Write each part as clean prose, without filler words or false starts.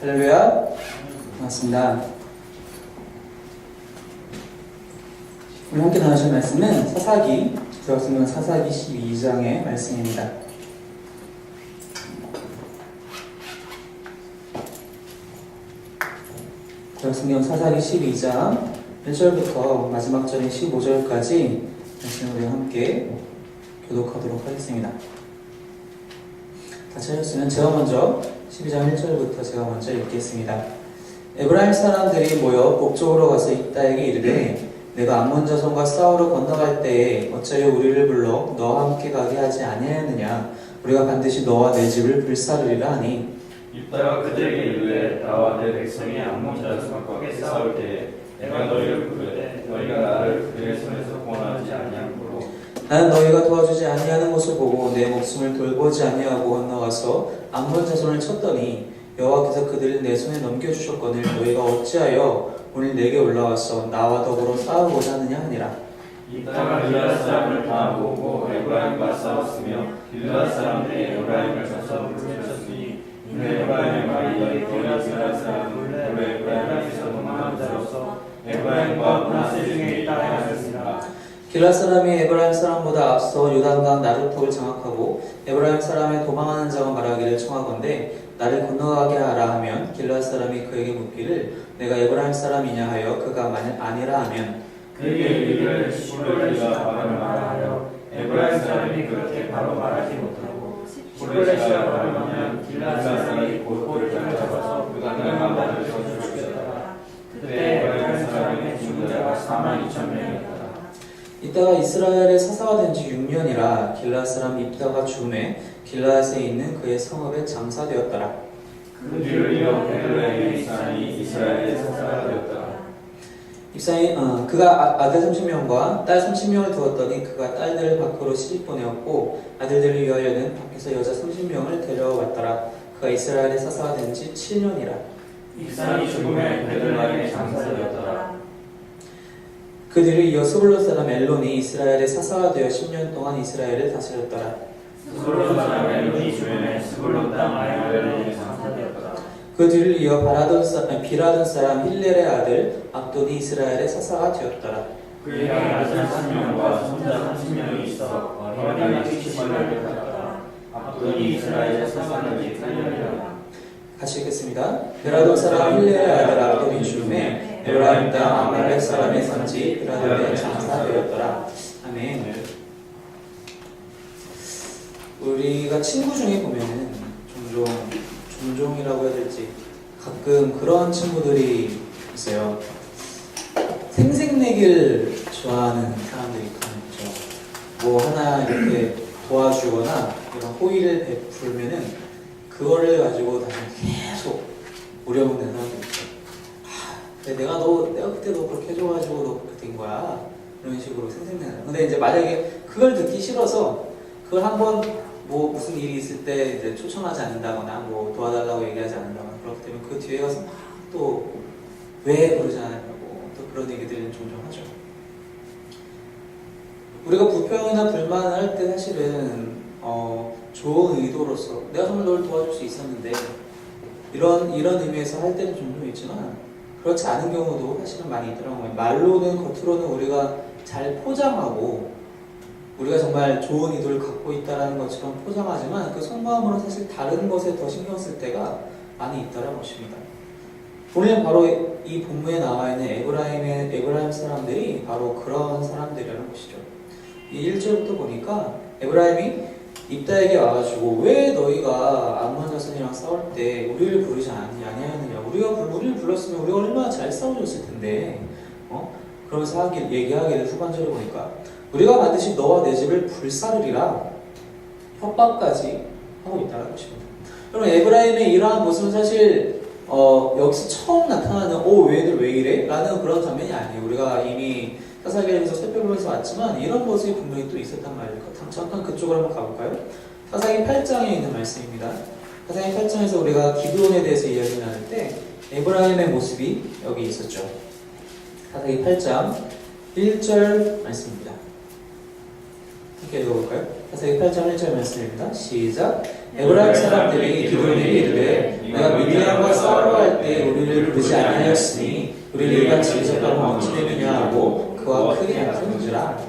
할렐루야. 반갑습니다. 오늘 함께 나누실 말씀은 사사기, 구약성경 사사기 12장의 말씀입니다. 구약성경 사사기 12장 1절부터 마지막 절인 15절까지 말씀을 우리 함께 교독하도록 하겠습니다. 다 찾았으면 제가 먼저 12장 1절부터 제가 먼저 읽겠습니다. 에브라임 사람들이 모여 북쪽으로 가서 입다에게 이르되 내가 암몬 자손과 싸우러 건너갈 때에 어찌하여 우리를 불러 너와 함께 가게 하지 아니하였느냐. 우리가 반드시 너와 내 집을 불사르리라 하니 입다가 그들에게 이르되 나와 내 백성이 암몬 자손과 함께 싸울 때에 내가 너희를 부르되 너희가 나를 그들의 손에서 구원하지 아니하므로 나는 너희가 도와주지 아니하는 것을 보고 내 목숨을 돌보지 아니하고 건너가서 암몬 자손을 쳤더니 여호와께서 그들을 내 손에 넘겨주셨거늘 너희가 어찌하여 오늘 내게 올라와서 나와 더불어 싸우고자 하느냐 하니라. 입다가 길앗 사람을 다 모으고 에브라임과 싸웠으며 길앗 사람들이 에브라임을 쳐서 물리쳤으니 이는 에브라임의 말이 길앗 사람을 에브라임에서 도망한 자로서 에브라임과 므낫세 중에 있다 하였습니다. 길앗 사람이 에브라임 사람보다 앞서 요단강 나루턱을 장악하고 에브라임 사람의 도망하는 자가 말하기를 청하건대 나를 건너가게 하라 하면 길앗 사람이 그에게 묻기를 내가 에브라임 사람이냐 하여 그가 만일 아니라 하면 그에게 이르기를 시볼레시가 바로 말하여 에브라임 사람이 그렇게 바로 말하지 못하고 시볼레시가 바로 하면 길앗 사람이 곧 그를 잡아서 그가 만나를 죽였다. 그때 에브라임 사람의 죽은 자가 42,000명이었다. 이따가 이스라엘의 사사가 된 지 6년이라 길앗 사람 입다가 죽음에 길앗에 있는 그의 성읍에 장사되었더라. 그 뒤를 이어 베들레헴의 입산이 이스라엘의 사사가 되었더라. 입산이 그가 아들 30명과 딸 30명을 두었더니 그가 딸들을 밖으로 시집보내었고 아들들을 위하여는 밖에서 여자 30명을 데려왔더라. 그가 이스라엘의 사사가 된 지 7년이라. 입산이 죽음에 베들레헴의 장사되었더라. 그 뒤를 이어 스불론 사람 엘론이 이스라엘의 사사가 되어 10년 동안 이스라엘을 다스렸더라. 스불론 사람 엘론이 주변에 스불론 땅 아야벨론의 장사되었더라. 그 뒤를 이어 비라돈 사람 힐렐의 아들 압돈이 이스라엘의 사사가 되었더라. 그에게 아들 30명과 손자 30명이 있어 어린아이 70만을 되었더라. 압돈이 이스라엘의 사사가 된 지 8년이라. 같이 읽겠습니다. 비라돈 사람 힐렐의 아들 압돈이 죽음에 에브라임 땅 아말렉 사람의 산지 비라돈에 장사되었더라. 아멘. 우리가 친구 중에 보면은 종종이라고 해야 될지 가끔 그런 친구들이 있어요. 생색내기를 좋아하는 사람들이 있죠. 뭐 하나 이렇게 도와주거나 이런 호의를 베풀면은 그거를 가지고 다시 계속 우려먹는 사람들이 있죠. 내가 그때 너 그렇게 해줘가지고 너 그렇게 된 거야. 이런 식으로 생색내는. 근데 이제 만약에 그걸 듣기 싫어서 그걸 한번 뭐 무슨 일이 있을 때 이제 초청하지 않는다거나 뭐 도와달라고 얘기하지 않는다거나 그렇기 때문에 그 뒤에 가서 막 또 왜 그러지 않냐고 또 그런 얘기들은 종종 하죠. 우리가 불평이나 불만을 할 때 사실은 좋은 의도로서 내가 정말 널 도와줄 수 있었는데 이런 의미에서 할 때는 종종 있지만 그렇지 않은 경우도 사실은 많이 있더라고요. 말로는 겉으로는 우리가 잘 포장하고 우리가 정말 좋은 의도를 갖고 있다는 것처럼 포장하지만 그 속마음으로 사실 다른 것에 더 신경 쓸 때가 많이 있다는 것입니다. 오늘 바로 이 본문에 나와 있는 에브라임 사람들이 바로 그런 사람들이라는 것이죠. 이 1절부터 보니까 에브라임이 입다에게 와가지고 왜 너희가 암몬 자손이랑 싸울 때 우리를 부르지 아니하느냐. 우리를 불렀으면 우리가 얼마나 잘 싸워줬을 텐데 그러면서 얘기하기를 후반절에 보니까 우리가 반드시 너와 내 집을 불사르리라 협박까지 하고 있다는 것입니다. 여러분 에브라임의 이러한 모습은 사실 여기서 처음 나타나는 얘들 왜 이래? 라는 그런 장면이 아니에요. 우리가 이미 사사기에서 살펴보면서 왔지만 이런 모습이 분명히 또 있었단 말이에요. 잠깐 그쪽으로 한번 가볼까요? 사사기 8장에 있는 말씀입니다. 사사기 8장에서 우리가 기드온에 대해서 이야기 나눌 때 에브라임의 모습이 여기 있었죠. 사사기 8장 1절 말씀입니다. 함께 읽어볼까요? 사사기 8장 1절 말씀입니다. 시작. 에브라임 사람들이 기드온에게 이르되 내가 미디안과 싸우러 할 때 우리를 부르지 아니하였으니 우리를 이같이 있었다고 어찌 되느냐 하고 그와 크게 다투는지라.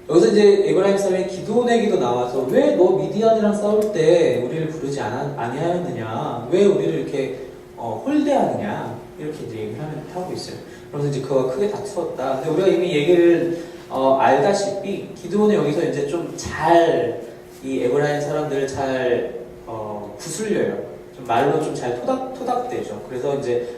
여기서 이제 에브라임 사람의 기도원에게도 나와서 왜 너 미디안이랑 싸울 때 우리를 부르지 아니하였느냐, 왜 우리를 이렇게 홀대하느냐, 이렇게 이제 얘기를 하고 있어요. 그래서 이제 그와 크게 다투었다. 근데 우리가 이미 얘기를 알다시피 기도원이 여기서 이제 좀 잘 이 에브라임 사람들을 잘 구슬려요. 좀 말로 좀 잘 토닥대죠. 그래서 이제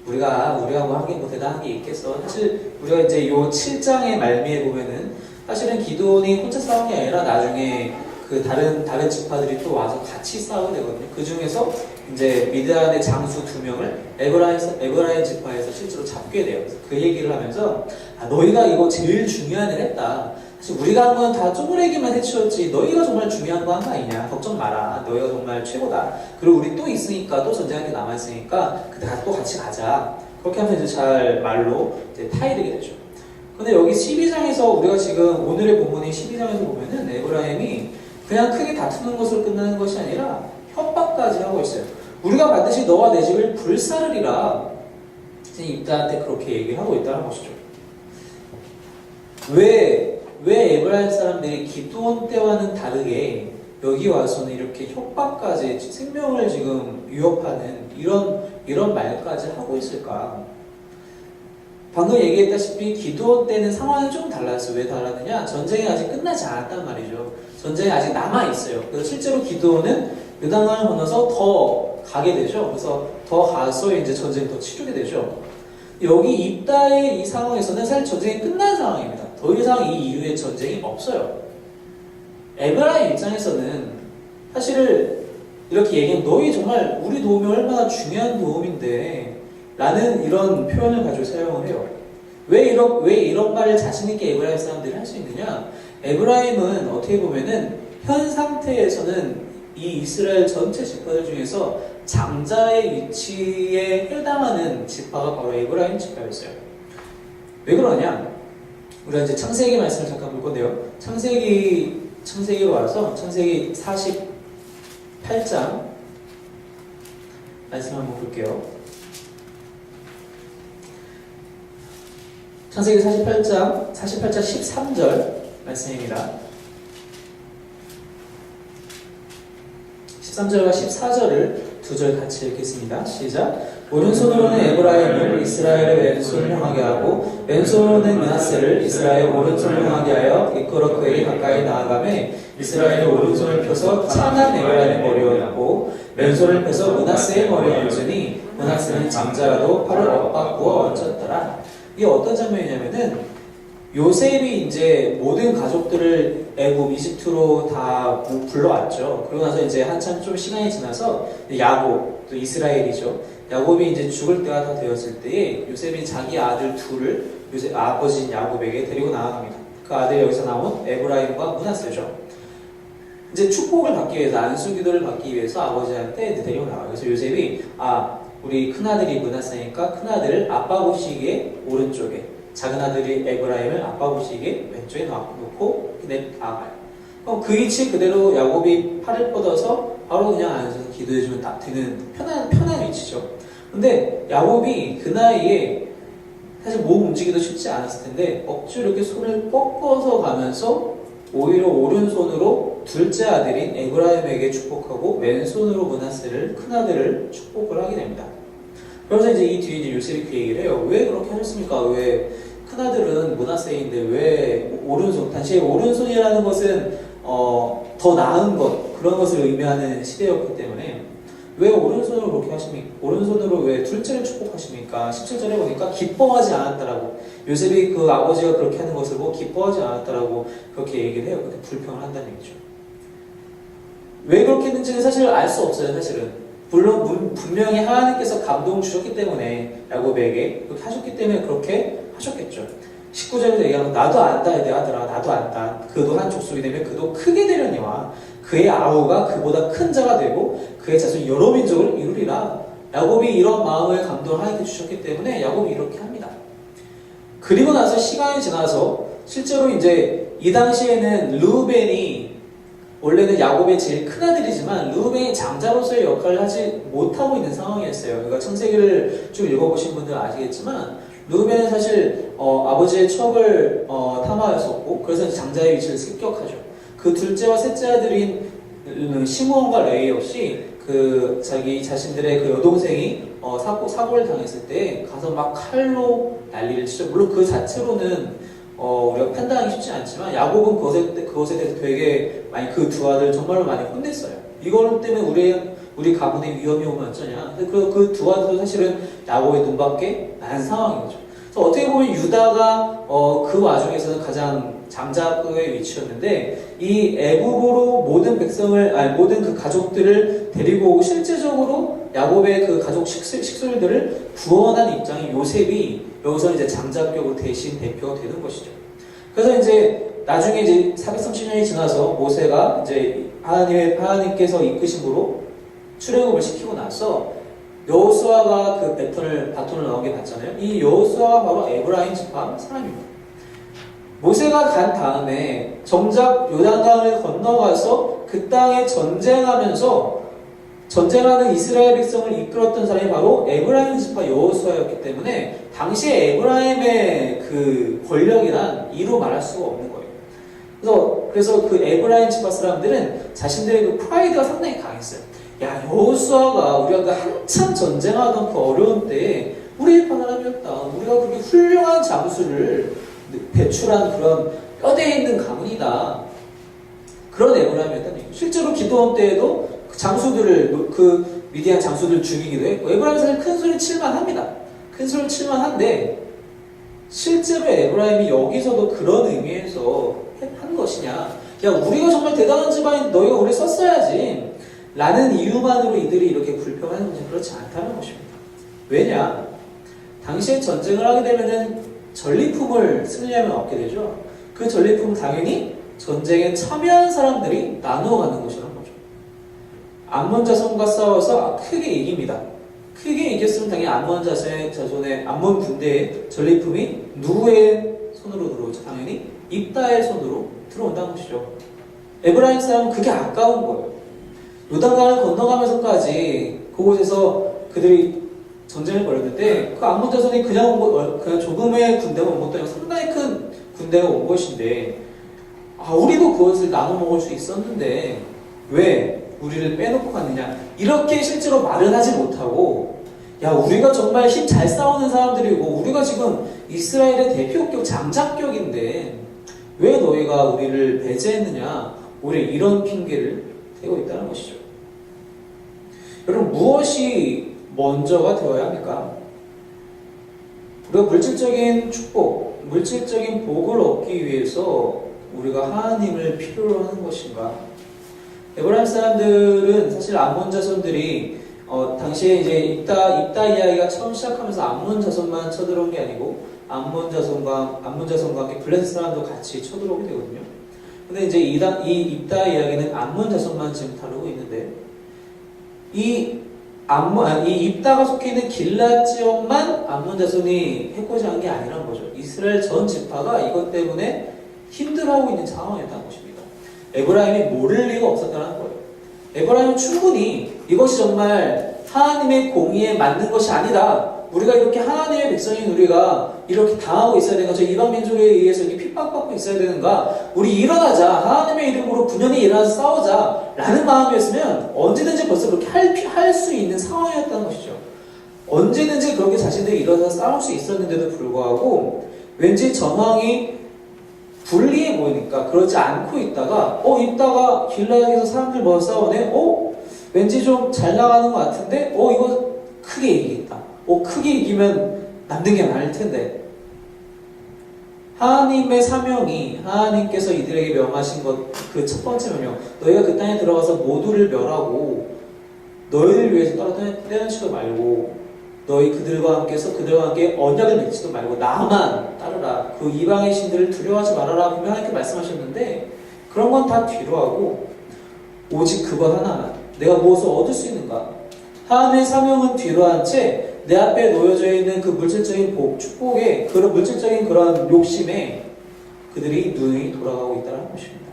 우리가 뭐 하긴 뭐 대단한 게 있겠어. 사실 우리가 이제 요 7장의 말미에 보면은 사실은 기도원이 혼자 싸운 게 아니라 나중에 그 다른 지파들이 또 와서 같이 싸우게 되거든요. 그 중에서 이제 미디안의 장수 2명을 에브라임 지파에서 실제로 잡게 돼요. 그래서 그 얘기를 하면서 너희가 이거 제일 중요한 일 했다. 사실 우리가 한 건 다 쪼그레기만 해치웠지 너희가 정말 중요한 거 한 거 아니냐. 걱정 마라. 너희가 정말 최고다. 그리고 우리 또 있으니까 또 전쟁할 게 남아있으니까 그때 또 같이 가자. 그렇게 하면서 이제 잘 말로 이제 타이르게 되죠. 근데 여기 12장에서 우리가 지금 오늘의 본문인 12장에서 보면은 에브라임이 그냥 크게 다투는 것으로 끝나는 것이 아니라 협박까지 하고 있어요. 우리가 반드시 너와 내 집을 불사르리라. 입다한테 그렇게 얘기를 하고 있다는 것이죠. 왜 에브라임 사람들이 기드온 때와는 다르게 여기 와서는 이렇게 협박까지 생명을 지금 위협하는 이런 말까지 하고 있을까? 방금 얘기했다시피 기드온 때는 상황이 좀 달랐어요. 왜 달랐느냐? 전쟁이 아직 끝나지 않았단 말이죠. 전쟁이 아직 남아있어요. 그래서 실제로 기드온은 요단강을 건너서 더 가게 되죠. 그래서 더 가서 이제 전쟁이 더 치르게 되죠. 여기 입다의 이 상황에서는 사실 전쟁이 끝난 상황입니다. 더 이상 이 이후에 전쟁이 없어요. 에브라임 입장에서는 사실 이렇게 얘기하면 너희 정말 우리 도움이 얼마나 중요한 도움인데 라는 이런 표현을 가지고 사용을 해요. 왜 이런 말을 자신있게 에브라임 사람들이 할 수 있느냐? 에브라임은 어떻게 보면은 현 상태에서는 이 이스라엘 전체 지파들 중에서 장자의 위치에 해당하는 지파가 바로 에브라임 지파였어요. 왜 그러냐? 우리가 이제 창세기 말씀을 잠깐 볼 건데요. 창세기로 와서 창세기 48장 말씀 한번 볼게요. 창세기 48장 13절 말씀입니다. 13절과 14절을 두 절 같이 읽겠습니다. 시작. 오른손으로는 에브라임을 이스라엘의 왼손을 향하게 하고 왼손으로는 므낫세를 이스라엘 오른손을 향하게 하여 이끌어 그에게 가까이 나아가매 이스라엘의 오른손을 펴서 찬한 에브라임의 머리에 얹고 왼손을 펴서 므낫세의 머리에 얹으니 므낫세는 장자라도 팔을 엇바꾸어 얹었더라. 이게 어떤 장면이냐면은 요셉이 이제 모든 가족들을 애굽 이집트로 다 불러왔죠. 그러고 나서 이제 한참 좀 시간이 지나서 야곱, 또 이스라엘이죠. 야곱이 이제 죽을 때가 다 되었을 때에 요셉이 자기 아들 둘을 아버지인 야곱에게 데리고 나아갑니다. 그 아들이 여기서 나온 에브라임과 므낫세죠. 이제 축복을 받기 위해서, 안수기도를 받기 위해서 아버지한테 데리고 나와요. 그래서 요셉이 우리 큰아들이 므낫세니까 큰아들을 아빠 보시기에 오른쪽에, 작은 아들이 에브라임을 아빠 보시기에 왼쪽에 놓고 나아가요. 그럼 그 위치 그대로 야곱이 팔을 뻗어서 바로 그냥 앉아서 기도해주면 딱 되는 편한 위치죠. 근데 야곱이 그 나이에 사실 몸 움직이기도 쉽지 않았을 텐데 억지로 이렇게 손을 꺾어서 가면서 오히려 오른손으로 둘째 아들인 에브라임에게 축복하고 왼손으로 므낫세를 큰아들을 축복을 하게 됩니다. 그래서 이제 이 뒤에 이제 요셉이 그 얘기를 해요. 왜 그렇게 하셨습니까? 왜 큰아들은 므낫세인데 왜 오른손? 단지 오른손이라는 것은 더 나은 것, 그런 것을 의미하는 시대였기 때문에 왜 오른손으로 그렇게 하십니까? 오른손으로 왜 둘째를 축복하십니까? 17절에 보니까 기뻐하지 않았다라고, 요셉이 그 아버지가 그렇게 하는 것을 보고 기뻐하지 않았다라고 그렇게 얘기를 해요. 근데 불평을 한다는 얘기죠. 왜 그렇게 했는지는 사실 알 수 없어요. 사실은 물론 분명히 하나님께서 감동 주셨기 때문에 야곱에게 그렇게 하셨기 때문에 그렇게 하셨겠죠. 19절에서 얘기하면 나도 안다 내 아들아, 나도 안다. 그도 한 족속이 되면 그도 크게 되려니와 그의 아우가 그보다 큰 자가 되고 그의 자손 여러 민족을 이루리라. 야곱이 이런 마음을 감동을 하나님께 주셨기 때문에 야곱이 이렇게 합니다. 그리고 나서 시간이 지나서 실제로 이제 이 당시에는 르우벤이 원래는 야곱의 제일 큰 아들이지만 르우벤이 장자로서의 역할을 하지 못하고 있는 상황이었어요. 그러니까 창세기를 쭉 읽어보신 분들은 아시겠지만 르우벤은 사실 아버지의 척을 탐하였었고 그래서 장자의 위치를 습격하죠. 그 둘째와 셋째 아들인 시므온과 레위 역시 그 자기 자신들의 그 여동생이 사고를 당했을 때 가서 막 칼로 난리를 치죠. 물론 그 자체로는 우리가 판단하기 쉽지 않지만 야곱은 그것에 대해서 되게 많이 그 두 아들 정말로 많이 혼냈어요. 이것 때문에 우리 가문에 위험이 오면 어쩌냐. 그 두 아들도 사실은 야곱의 눈밖에 난 상황인 거죠. 그래서 어떻게 보면 유다가 그 와중에서는 가장 장자의 위치였는데 이 애굽으로 모든 그 가족들을 데리고 오고 실제적으로 야곱의 그 가족 식솔들을 구원한 입장인 요셉이 여기서 이제 장자격으로 대신 대표가 되는 것이죠. 그래서 이제 나중에 이제 430년이 지나서 모세가 이제 하나님께서 이끄심으로 출애굽을 시키고 나서 여호수아가 그 바톤을 나오게 봤잖아요. 이 여호수아가 바로 에브라임 지파 사람입니다. 모세가 간 다음에 정작 요단강을 건너가서 그 땅에 전쟁하는 이스라엘 백성을 이끌었던 사람이 바로 에브라임 지파 여호수아였기 때문에 당시에 에브라임의 그 권력이란 이루 말할 수가 없는 거예요. 그래서 그 에브라임 지파 사람들은 자신들의 그 프라이드가 상당히 강했어요. 야, 여호수아가 우리가 그 한참 전쟁하던 그 어려운 때에 우리의 사람이었다. 우리가 그렇게 훌륭한 장수를 배출한 그런 뼈대에 있는 가문이다. 그런 에브라임이었다는 얘기죠. 실제로 기도원 때에도 그 미디안 장수들 죽이기도 했고, 에브라임이 사실 큰 소리 칠만합니다. 큰 소리 칠만한데, 실제로 에브라임이 여기서도 그런 의미에서 한 것이냐. 야, 우리가 정말 대단한 집안인 너희가 우리 썼어야지. 라는 이유만으로 이들이 이렇게 불평하는 것은 그렇지 않다는 것입니다. 왜냐? 당시에 전쟁을 하게 되면은 전리품을 쓰려면 얻게 되죠. 그 전리품은 당연히 전쟁에 참여한 사람들이 나누어 가는 것이라는 거죠. 암몬 자손과 싸워서 크게 이깁니다. 크게 이겼으면 당연히 암몬 군대의 전리품이 누구의 손으로 들어오죠? 당연히 입다의 손으로 들어온다는 것이죠. 에브라임 사람은 그게 아까운 거예요. 요단강을 건너가면서까지 그곳에서 그들이 전쟁을 벌였는데 그 암몬 자손이 그냥 조금의 군대가 온 것도 아니고 상당히 큰 군대가 온 것인데 우리도 그것을 나눠 먹을 수 있었는데 왜 우리를 빼놓고 갔느냐. 이렇게 실제로 말은 하지 못하고 야, 우리가 정말 힘 잘 싸우는 사람들이고 우리가 지금 이스라엘의 대표격 장자격인데 왜 너희가 우리를 배제했느냐. 오히려 이런 핑계를 대고 있다는 것이죠. 여러분, 무엇이 먼저가 되어야 합니까? 우리가 물질적인 축복, 물질적인 복을 얻기 위해서 우리가 하나님을 필요로 하는 것인가? 에브라임 사람들은 사실 암몬 자손들이 당시에 이제 입다 이야기가 처음 시작하면서 암몬 자손만 쳐들어온 게 아니고 암몬 자손과 함께 블레셋 사람도 같이 쳐들어오게 되거든요. 근데 이제 이 입다 이야기는 암몬 자손만 지금 다루고 있는데 이 입다가 속해 있는 길앗 지역만 암몬 자손이 해코지한 게 아니란 거죠. 이스라엘 전 지파가 이것 때문에 힘들어하고 있는 상황이었다는 것입니다. 에브라임이 모를 리가 없었다는 거예요. 에브라임은 충분히 이것이 정말 하나님의 공의에 맞는 것이 아니다. 우리가 이렇게 하나님의 백성인 우리가 이렇게 당하고 있어야 되는가? 저 이방 민족에 의해서 이렇게 핍박받고 있어야 되는가? 우리 일어나자. 하나님의 이름으로 분연히 일어나서 싸우자. 라는 마음이었으면 언제든지 벌써 그렇게 할 수 있는 상황이었다는 것이죠. 언제든지 그렇게 자신들이 일어나서 싸울 수 있었는데도 불구하고 왠지 전황이 불리해 보이니까 그러지 않고 있다가 있다가 길라에서 사람들 모여서 싸우네? 왠지 좀 잘 나가는 것 같은데? 이거 크게 이기겠다. 크게 이기면 남는 게 많을 텐데. 하나님의 사명이 하나님께서 이들에게 명하신 것, 그 첫 번째 명령, 너희가 그 땅에 들어가서 모두를 멸하고 너희를 위해서 따로 떼어치도 말고 너희 그들과 함께 언약을 맺지도 말고 나만 따르라. 그 이방의 신들을 두려워하지 말아라. 분명히 이렇게 말씀하셨는데 그런 건 다 뒤로 하고 오직 그것 하나만, 내가 무엇을 얻을 수 있는가? 하나님의 사명은 뒤로 한 채 내 앞에 놓여져 있는 그 물질적인 축복에, 그런 물질적인 그런 욕심에 그들이 눈이 돌아가고 있다는 것입니다.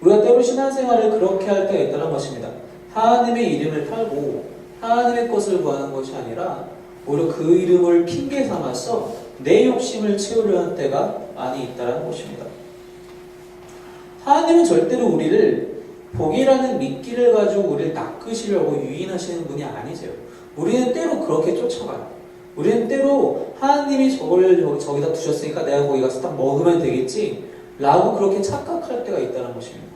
우리가 때로 신앙생활을 그렇게 할 때가 있다는 것입니다. 하나님의 이름을 팔고 하나님의 것을 구하는 것이 아니라 오히려 그 이름을 핑계 삼아서 내 욕심을 채우려는 때가 많이 있다는 것입니다. 하나님은 절대로 우리를 복이라는 미끼를 가지고 우리를 낚으시려고 유인하시는 분이 아니세요. 우리는 때로 그렇게 쫓아가요. 우리는 때로 하나님이 저걸 저기다 두셨으니까 내가 거기 가서 딱 먹으면 되겠지 라고 그렇게 착각할 때가 있다는 것입니다.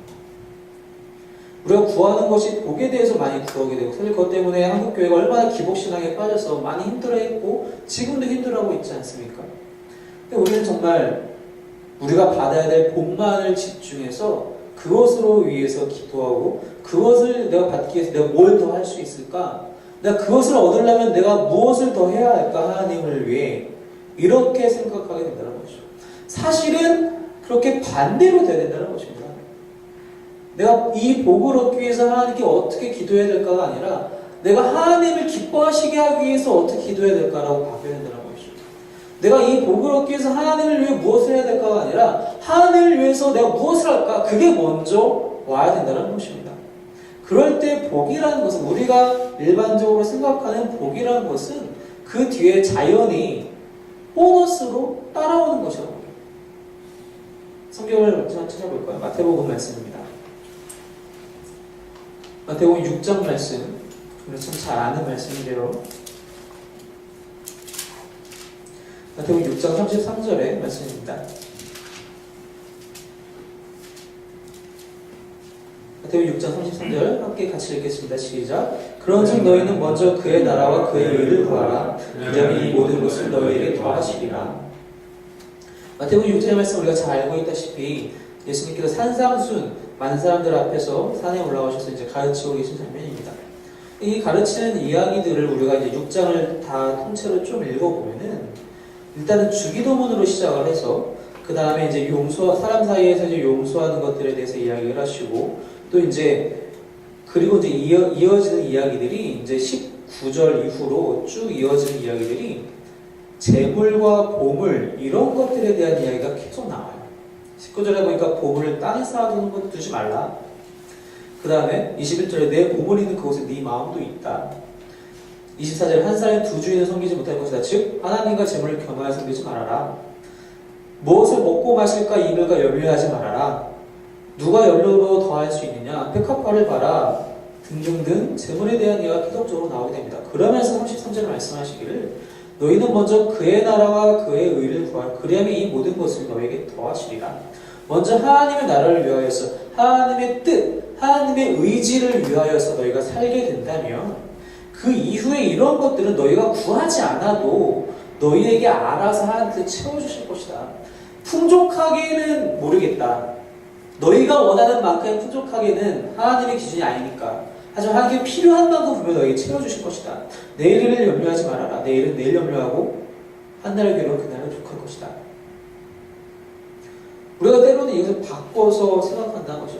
우리가 구하는 것이 복에 대해서 많이 구하게 되고 사실 그것 때문에 한국교회가 얼마나 기복신앙에 빠져서 많이 힘들어했고 지금도 힘들어하고 있지 않습니까? 근데 우리는 정말 우리가 받아야 될 복만을 집중해서 그것으로 위해서 기도하고 그것을 내가 받기 위해서 내가 뭘 더 할 수 있을까? 내가 그것을 얻으려면 내가 무엇을 더 해야 할까? 하나님을 위해 이렇게 생각하게 된다는 것이죠. 사실은 그렇게 반대로 돼야 된다는 것입니다. 내가 이 복을 얻기 위해서 하나님께 어떻게 기도해야 될까가 아니라 내가 하나님을 기뻐하시게 하기 위해서 어떻게 기도해야 될까라고 바뀌어야 된다는 것이죠. 내가 이 복을 얻기 위해서 하나님을 위해 무엇을 해야 될까가 아니라 하나님을 위해서 내가 무엇을 할까? 그게 먼저 와야 된다는 것입니다. 그럴 때 복이라는 것은 우리가 일반적으로 생각하는 복이라는 것은 그 뒤에 자연히 보너스로 따라오는 것이라고 합니다. 성경을 찾아볼까요? 마태복음 말씀입니다. 마태복음 6장 말씀, 우리 참 잘 아는 말씀인데요. 마태복음 6장 33절의 말씀입니다. 마태복음 6장 33절 함께 같이 읽겠습니다. 시작. 그런즉 너희는 먼저 그의 나라와 그의 의를 구하라. 그러면 이 모든 것을 너희에게 더하시리라. 마태복음 6장의 말씀 우리가 잘 알고 있다시피 예수님께서 산상순 많은 사람들 앞에서 산에 올라오셔서 이제 가르치고 계신 장면입니다. 이 가르치는 이야기들을 우리가 이제 6장을 다 통째로 좀 읽어보면은 일단은 주기도문으로 시작을 해서 그 다음에 이제 사람 사이에서 이제 용서하는 것들에 대해서 이야기를 하시고 또 이제 그리고 이제 이어지는 이야기들이 이제 19절 이후로 쭉 이어지는 이야기들이 재물과 보물 이런 것들에 대한 이야기가 계속 나와요. 19절에 보니까 보물을 땅에 쌓아두는 것도 두지 말라. 그 다음에 21절에 내 보물이 있는 그곳에 네 마음도 있다. 24절에 한 사람이 두 주인을 섬기지 못할 것이다. 즉 하나님과 재물을 겸하여 섬기지 말아라. 무엇을 먹고 마실까 이별과 염려하지 말아라. 누가 연료로 더할 수 있느냐? 백합화를 봐라. 등등등 재물에 대한 이야기가 계속적으로 나오게 됩니다. 그러면서 33절에 말씀하시기를 너희는 먼저 그의 나라와 그의 의를 구하라. 그리하면 이 모든 것을 너에게 더하시리라. 먼저 하나님의 나라를 위하여서 하나님의 뜻, 하나님의 의지를 위하여서 너희가 살게 된다면 그 이후에 이런 것들은 너희가 구하지 않아도 너희에게 알아서 하나님께서 채워주실 것이다. 풍족하게는 모르겠다. 너희가 원하는 만큼의 풍족하게는 하나님의 기준이 아니니까. 하지만 하나님께 필요한 만큼 보면 너희에게 채워주실 것이다. 내일을 염려하지 말아라. 내일은 내일 염려하고 한 날을 괴로워 그날을 족할 것이다. 우리가 때로는 이것을 바꿔서 생각한다는 거죠.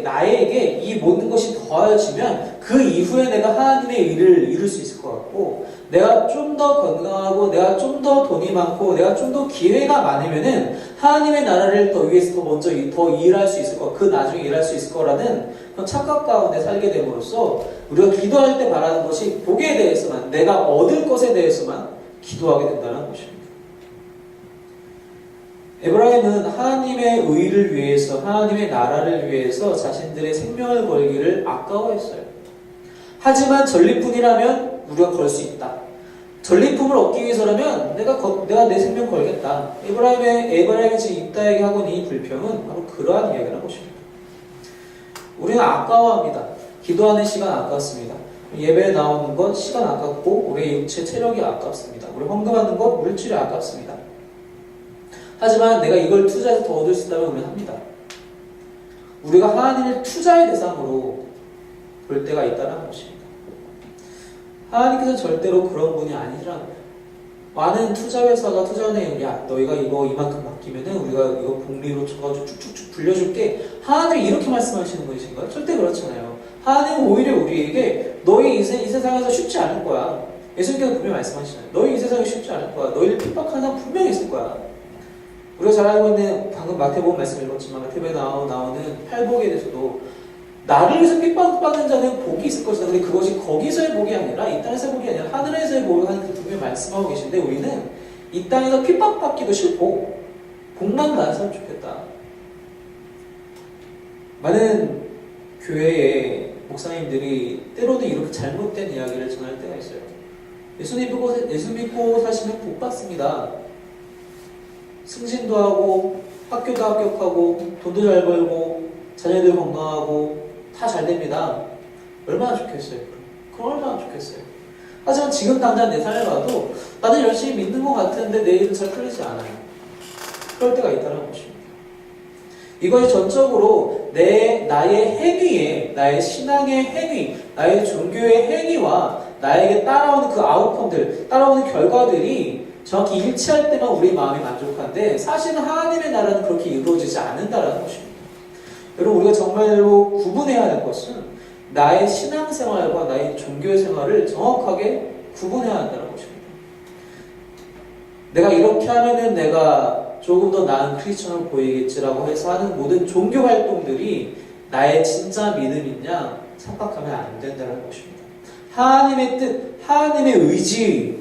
나에게 이 모든 것이 더하여지면 그 이후에 내가 하나님의 일을 이룰 수 있을 것 같고 내가 좀 더 건강하고 내가 좀 더 돈이 많고 내가 좀 더 기회가 많으면은 하나님의 나라를 더 위해서 더 먼저 더 일할 수 있을 것, 그 나중에 일할 수 있을 거라는 그런 착각 가운데 살게 됨으로써 우리가 기도할 때 바라는 것이 복에 대해서만 내가 얻을 것에 대해서만 기도하게 된다는 것입니다. 에브라임은 하나님의 의를 위해서 하나님의 나라를 위해서 자신들의 생명을 걸기를 아까워했어요. 하지만 전리품이라면 우리가 걸 수 있다. 전리품을 얻기 위해서라면 내가 내 생명 걸겠다. 에브라임의 지금 입다에게 하고 있는 이 불평은 바로 그러한 이야기라는 것입니다. 우리는 아까워합니다. 기도하는 시간 아깝습니다. 예배에 나오는 것 시간 아깝고 우리의 육체 체력이 아깝습니다. 우리 헌금하는 것 물질이 아깝습니다. 하지만 내가 이걸 투자해서 더 얻을 수 있다면 우리는 합니다. 우리가 하나님을 투자의 대상으로 볼 때가 있다는 것입니다. 하나님께서 절대로 그런 분이 아니라는 거예요. 많은 투자회사가 투자은행이 야 너희가 이거 이만큼 맡기면은 우리가 이거 복리로 쳐가지고 쭉쭉쭉 불려줄게. 하나님이 이렇게 말씀하시는 분이신가요? 절대 그렇잖아요. 하나님은 오히려 우리에게 너희 이 세상에서 쉽지 않을 거야. 예수님께서 분명히 말씀하시잖아요. 너희 이 세상이 쉽지 않을 거야. 너희를 핍박하는 사람 분명히 있을 거야. 우리가 잘 알고 있는 방금 마태복음 말씀 읽었지만 마태복음에 나오는 팔복에 대해서도 나를 위해서 핍박받는 자는 복이 있을 것이다. 근데 그것이 거기서의 복이 아니라 이 땅에서의 복이 아니라 하늘에서의 복을 하는 그 분명히 말씀하고 계신데 우리는 이 땅에서 핍박받기도 싫고 복만 받았으면 좋겠다. 많은 교회의 목사님들이 때로는 이렇게 잘못된 이야기를 전할 때가 있어요. 예수 믿고 사시면 복 받습니다. 승진도 하고 학교도 합격하고 돈도 잘 벌고 자녀들 건강하고 다 잘 됩니다. 얼마나 좋겠어요. 그럼 얼마나 좋겠어요. 하지만 지금 당장 내 삶을 봐도 나는 열심히 믿는 것 같은데 내 일은 잘 풀리지 않아요. 그럴 때가 있다는 것입니다. 이것이 전적으로 나의 행위에, 나의 신앙의 행위, 나의 종교의 행위와 나에게 따라오는 그 아웃컴들, 따라오는 결과들이 정확히 일치할 때만 우리 마음이 만족한데 사실은 하나님의 나라는 그렇게 이루어지지 않는다는 것입니다. 여러분 우리가 정말로 구분해야 하는 것은 나의 신앙생활과 나의 종교생활을 정확하게 구분해야 한다는 것입니다. 내가 이렇게 하면은 내가 조금 더 나은 크리스천으로 보이겠지라고 해서 하는 모든 종교 활동들이 나의 진짜 믿음이냐 착각하면 안 된다는 것입니다. 하나님의 뜻, 하나님의 의지를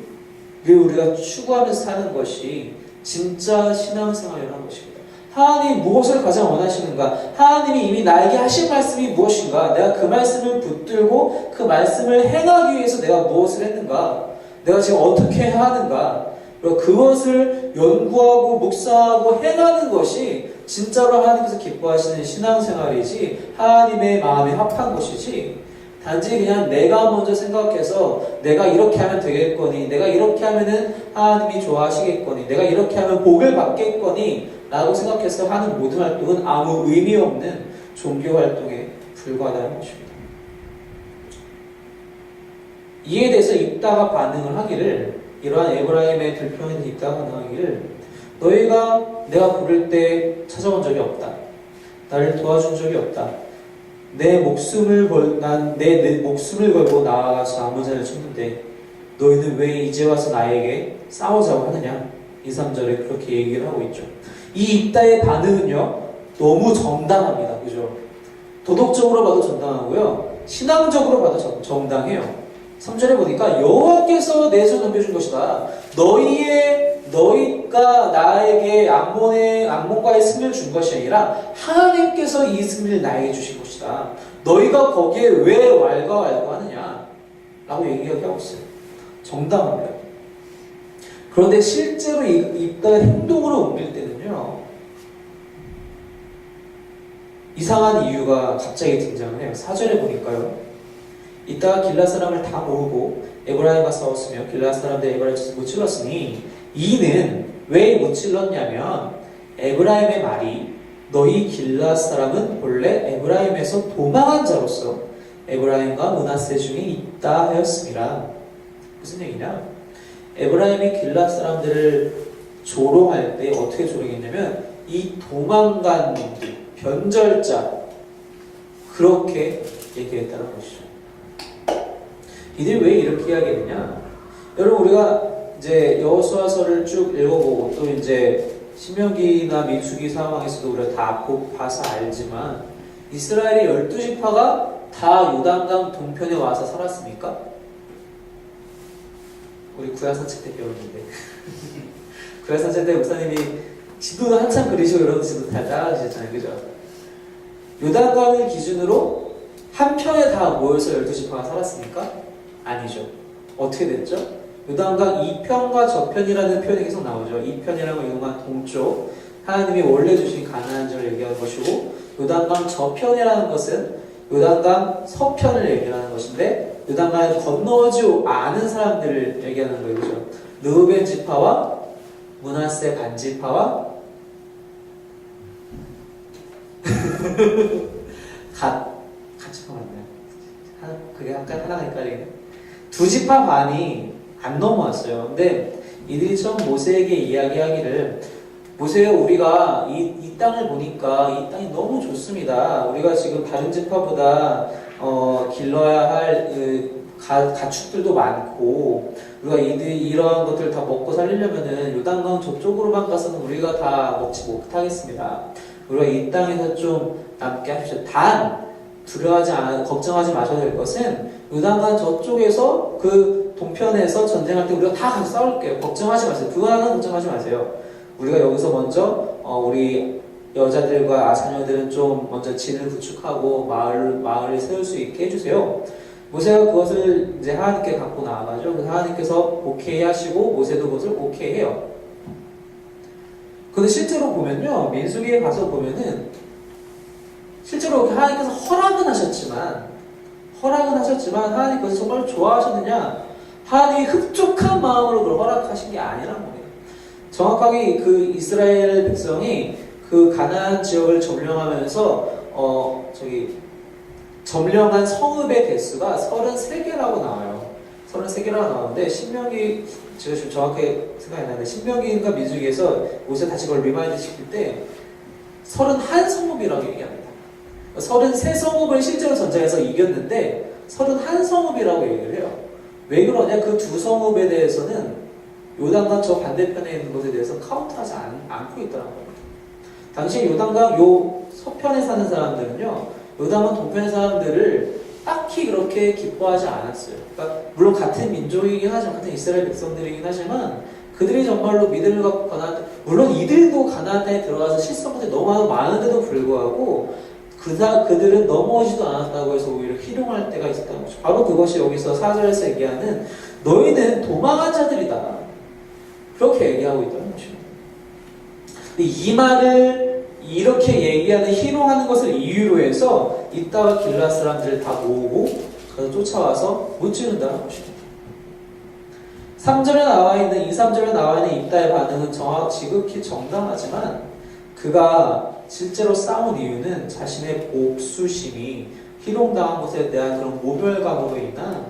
우리가 추구하면서 사는 것이 진짜 신앙생활이라는 것입니다. 하나님이 무엇을 가장 원하시는가? 하나님이 이미 나에게 하신 말씀이 무엇인가? 내가 그 말씀을 붙들고 그 말씀을 행하기 위해서 내가 무엇을 했는가? 내가 지금 어떻게 해야 하는가? 그리고 그것을 연구하고 묵상하고 행하는 것이 진짜로 하나님께서 기뻐하시는 신앙생활이지 하나님의 마음에 합한 것이지 단지 그냥 내가 먼저 생각해서 내가 이렇게 하면 되겠거니 내가 이렇게 하면은 하나님이 좋아하시겠거니 내가 이렇게 하면 복을 받겠거니 라고 생각해서 하는 모든 활동은 아무 의미 없는 종교 활동에 불과하다는 것입니다. 이에 대해서 입다가 반응을 하기를 이러한 에브라임의 들평에는 입다가 반응하기를 너희가 내가 부를 때 찾아온 적이 없다. 나를 도와준 적이 없다. 내 목숨을 걸고 나아가서 아무자를 쳤는데 너희는 왜 이제 와서 나에게 싸우자고 하느냐? 2, 3절에 그렇게 얘기를 하고 있죠. 이 입다의 반응은요 너무 정당합니다. 그죠? 도덕적으로 봐도 정당하고요 신앙적으로 봐도 정당해요. 3절에 보니까 여호와께서 내 손 넘겨준 것이다. 너희가 나에게 암몬과의 승리를 준 것이 아니라 하나님께서 이 승리를 나에게 주신 것이다. 너희가 거기에 왜 왈가왈부하느냐 라고 얘기하고 있어요. 정당합니다. 그런데 실제로 입다의 행동으로 옮길 때는요 이상한 이유가 갑자기 등장을 해요. 4절에 보니까요 이따가 길라 사람을 다 모으고 에브라임과 싸웠으며 길라 사람들 에브라임을 무찔렀으니 이는 왜 무찔렀냐면 에브라임의 말이 너희 길라 사람은 본래 에브라임에서 도망한 자로서 에브라임과 므낫세 중에 있다 하였습니다. 무슨 얘기냐? 에브라임이 길라 사람들을 조롱할 때 어떻게 조롱했냐면 이 도망간 놈들, 변절자 그렇게 얘기했다는 것이죠. 이들이 왜 이렇게 이야기했느냐? 여러분 우리가 이제 여호수아서를 쭉 읽어보고 또 이제 신명기나 민수기 상황에서도 우리가 다 봐서 알지만 이스라엘의 12지파가 다 요단강 동편에 와서 살았습니까? 우리 구약산책 때 배웠는데 구약산책 때 목사님이 지도도 한참 그리시고 이런 지도 다 따라주셨잖아요. 그죠? 요단강을 기준으로 한 편에 다 모여서 12지파가 살았습니까? 아니죠. 어떻게 됐죠? 요단강 이편과 저편이라는 표현이 계속 나오죠. 이편이라고 요단강 동쪽 하나님이 원래 주신 가나안 지역을 얘기하는 것이고 요단강 저편이라는 것은 요단강 서편을 얘기하는 것인데 요단강을 건너지 않은 사람들을 얘기하는 거예요. 그죠? 르우벤 지파와 므낫세 반 지파와 같이 맞나요? 그게 약간 하나가 헷갈리네. 두 지파 반이 안 넘어왔어요. 근데 이들이 처음 모세에게 이야기하기를 보세요. 우리가 이 땅을 보니까 이 땅이 너무 좋습니다. 우리가 지금 다른 지파보다 길러야 할 가축들도 많고 우리가 이러한 것들을 다 먹고 살리려면은 요단강 저쪽으로만 가서는 우리가 다 먹지 못하겠습니다. 우리가 이 땅에서 좀 남게 하십시오. 단 걱정하지 마셔야 될 것은 요단강 저쪽에서 그 동편에서 전쟁할 때 우리가 다 같이 싸울게요. 걱정하지 마세요. 그거 하나 걱정하지 마세요. 우리가 여기서 먼저 우리 여자들과 자녀들은 좀 먼저 진을 구축하고 마을을 세울 수 있게 해주세요. 모세가 그것을 이제 하나님께 갖고 나아가죠. 그래서 하나님께서 오케이 하시고 모세도 그것을 오케이 해요. 근데 실제로 보면요, 민수기에 가서 보면은 실제로 하나님께서 허락은 하셨지만 하나님 그것을 정말 좋아하셨느냐? 하나님이 흡족한 마음으로 그걸 허락하신 게 아니란 거예요. 정확하게 그 이스라엘 백성이 그 가나안 지역을 점령하면서 점령한 성읍의 개수가 33개라고 나와요. 33개라고 나오는데 신명기 제가 지금 정확하게 생각이 나는데 신명기인가 민수기에서 모세 다시 그걸 리마인드 시킬 때 31성읍이라고 얘기합니다. 33성읍을 실제로 전쟁에서 이겼는데 31성읍이라고 얘기를 해요. 왜 그러냐? 그 두 성읍에 대해서는 요단강 저 반대편에 있는 것에 대해서 카운트하지 않고 있더라고요. 당시 요단강 요 서편에 사는 사람들은요, 요단강 동편의 사람들을 딱히 그렇게 기뻐하지 않았어요. 그러니까 물론 같은 민족이긴 하지만, 같은 이스라엘 백성들이긴 하지만 그들이 정말로 믿음을 갖고 물론 이들도 가나안 땅에 들어가서 실수한 것들이 너무 많은데도 불구하고 그들은 넘어오지도 않았다고 해서 오히려 희롱할 때가 있었다는 거죠. 바로 그것이 여기서 4절에서 얘기하는 너희는 도망한 자들이다. 그렇게 얘기하고 있다는 거죠. 이 말을 이렇게 얘기하는 희롱하는 것을 이유로 해서 이따가 길라 사람들을 다 모으고 가서 쫓아와서 무찌른다는 것입니다. 3절에 나와 있는 2, 3절에 나와 있는 입다의 반응은 지극히 정당하지만 그가 실제로 싸운 이유는 자신의 복수심이 희롱당한 것에 대한 그런 모멸감으로 인한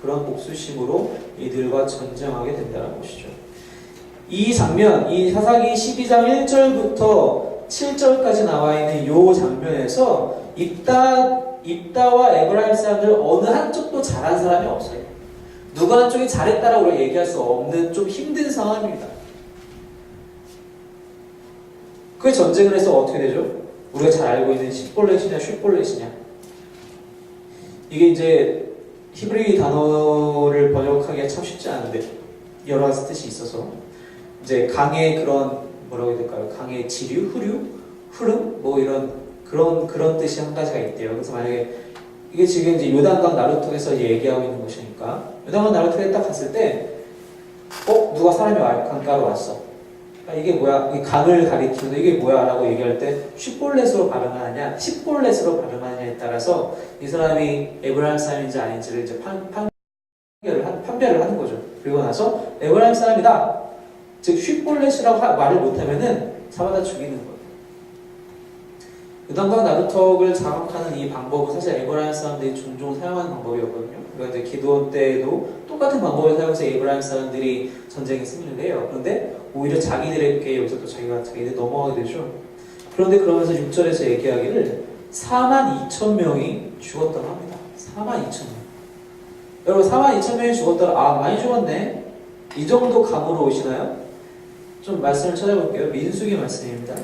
그런 복수심으로 이들과 전쟁하게 된다는 것이죠. 이 장면, 이 사사기 12장 1절부터 7절까지 나와 있는 이 장면에서 입다와 에브라임 사람들 어느 한쪽도 잘한 사람이 없어요. 누구 한쪽이 잘했다라고 우리가 얘기할 수 없는 좀 힘든 상황입니다. 그 전쟁을 해서 어떻게 되죠? 우리가 잘 알고 있는 십볼렛이냐 쉿볼렛이냐, 이게 이제 히브리 단어를 번역하기가 참 쉽지 않은데 여러 가지 뜻이 있어서 이제 강의 그런 뭐라고 해야 될까요? 강의 지류, 흐름, 뭐 이런 그런 뜻이 한 가지가 있대요. 그래서 만약에 이게 지금 이제 요단강 나루통에서 얘기하고 있는 것이니까 요단강 나루통에 딱 갔을 때 누가 사람이 강가로 왔어. 이게 뭐야? 이 강을 가리키는 이게 뭐야? 라고 얘기할 때 쉿볼렛으로 발음하느냐 십볼렛으로 발음하느냐에 따라서 이 사람이 에브라임 사람인지 아닌지를 이제 판별을 하는 거죠. 그리고 나서 에브라임 사람이다, 즉 쉿볼렛이라고 말을 못하면은 잡아다 죽이는 거예요. 요단강 나루턱을 장악하는 이 방법은 사실 에브라임 사람들이 종종 사용하는 방법이었거든요. 그러니까 이제 기도원 때에도 똑같은 방법을 사용해서 에브라임 사람들이 전쟁에 승리를 해요. 그런데 오히려 자기들에게 여기서 또 자기들 넘어가게 되죠. 그런데 그러면서 6절에서 얘기하기를 42,000명이 죽었다고 합니다. 42,000명. 여러분 42,000명이 죽었다가 많이 죽었네, 이 정도 감으로 오시나요? 좀 말씀을 찾아볼게요. 민수기 말씀입니다.